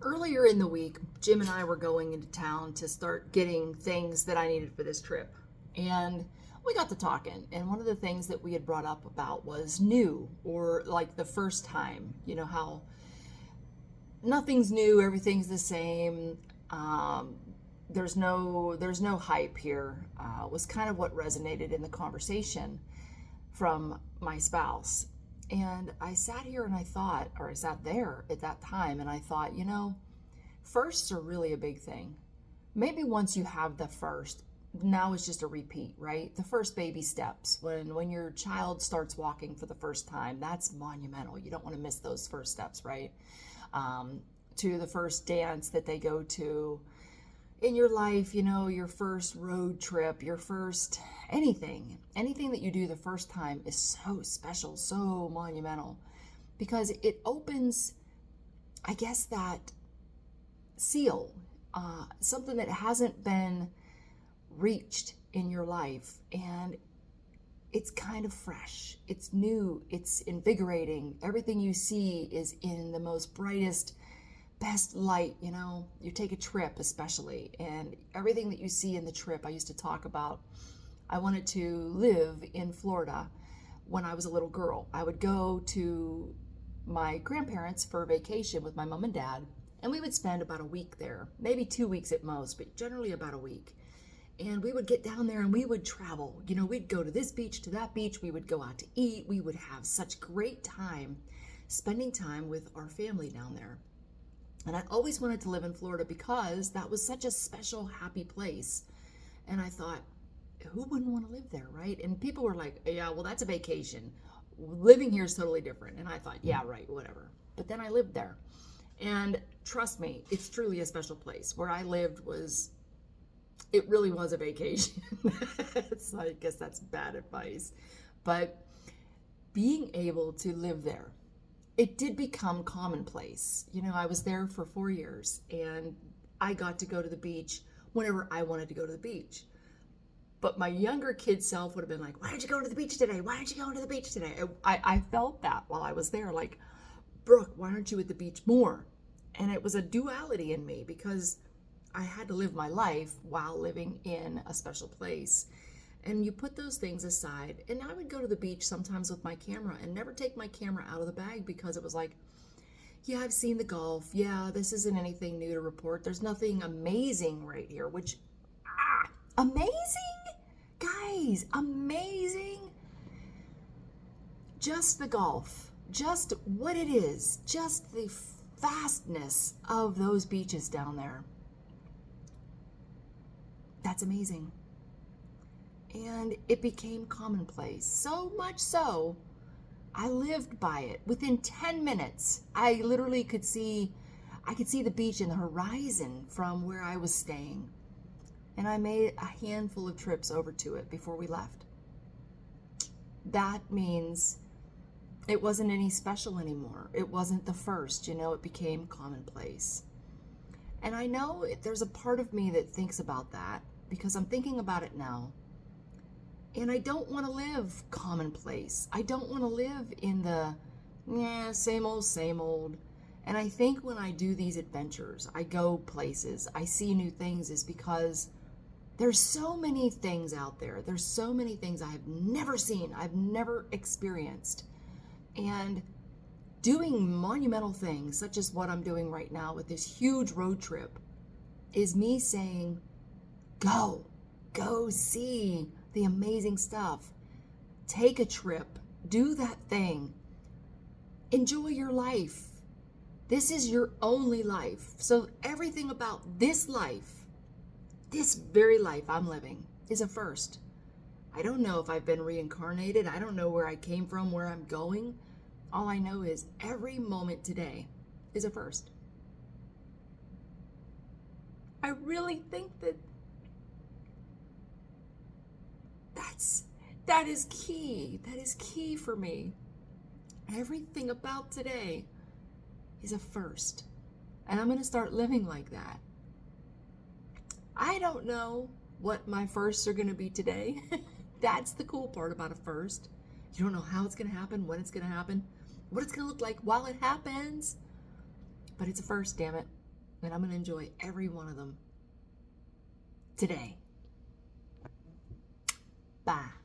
Earlier in the week, Jim and I were going into town to start getting things that I needed for this trip. And we got to talking, and one of the things that we had brought up about was new, or like the first time. You know how nothing's new, everything's the same. Um, there's no hype here. Was kind of what resonated in the conversation from my spouse. And I sat here and I thought, or I sat there at that time and I thought, firsts are really a big thing. Maybe once you have the first, now it's just a repeat, right? The first baby steps, when your child starts walking for the first time, that's monumental. You don't want to miss those first steps, right? To the first dance that they go to in your life, your first road trip, your first anything that you do the first time is so special, so monumental, because it opens, I guess, that seal, something that hasn't been reached in your life, and it's kind of fresh, it's new, it's invigorating. Everything you see is in the most brightest, best light. You take a trip especially, and everything that you see in the trip. I used to talk about, I wanted to live in Florida when I was a little girl. I would go to my grandparents for vacation with my mom and dad, and we would spend about a week there, maybe 2 weeks at most, but generally about a week. And we would get down there and we would travel. We'd go to this beach, to that beach. We would go out to eat. We would have such great time spending time with our family down there. And I always wanted to live in Florida because that was such a special, happy place. And I thought, who wouldn't want to live there, right? And people were like, yeah, well, that's a vacation. Living here is totally different. And I thought, yeah, right, whatever. But then I lived there. And trust me, it's truly a special place. Where I lived it really was a vacation. I guess that's bad advice. But being able to live there, it did become commonplace. I was there for 4 years, and I got to go to the beach whenever I wanted to go to the beach. But my younger kid self would have been like, why did you go to the beach today? Why didn't you go to the beach today? I felt that while I was there, like, Brooke, why aren't you at the beach more? And it was a duality in me because I had to live my life while living in a special place. And you put those things aside, and I would go to the beach sometimes with my camera and never take my camera out of the bag, because it was like, yeah, I've seen the Gulf. Yeah, this isn't anything new to report. There's nothing amazing right here, which, amazing? Guys, amazing? Just the Gulf, just what it is, just the vastness of those beaches down there. That's amazing. And it became commonplace. So much so, I lived by it. Within 10 minutes, I literally could see the beach and the horizon from where I was staying. And I made a handful of trips over to it before we left. That means it wasn't any special anymore. It wasn't the first, it became commonplace. And I know there's a part of me that thinks about that, because I'm thinking about it now. And I don't want to live commonplace. I don't want to live in the same old, same old. And I think when I do these adventures, I go places, I see new things, is because there's so many things out there. There's so many things I have never seen, I've never experienced. And doing monumental things, such as what I'm doing right now with this huge road trip, is me saying, go see the amazing stuff. Take a trip, do that thing, enjoy your life. This is your only life. So everything about this life, this very life I'm living, is a first. I don't know if I've been reincarnated. I don't know where I came from, where I'm going. All I know is every moment today is a first. I really think that is key. That is key for me. Everything about today is a first. And I'm going to start living like that. I don't know what my firsts are going to be today. That's the cool part about a first. You don't know how it's going to happen, when it's going to happen, what it's going to look like while it happens. But it's a first, damn it. And I'm going to enjoy every one of them today. Bye.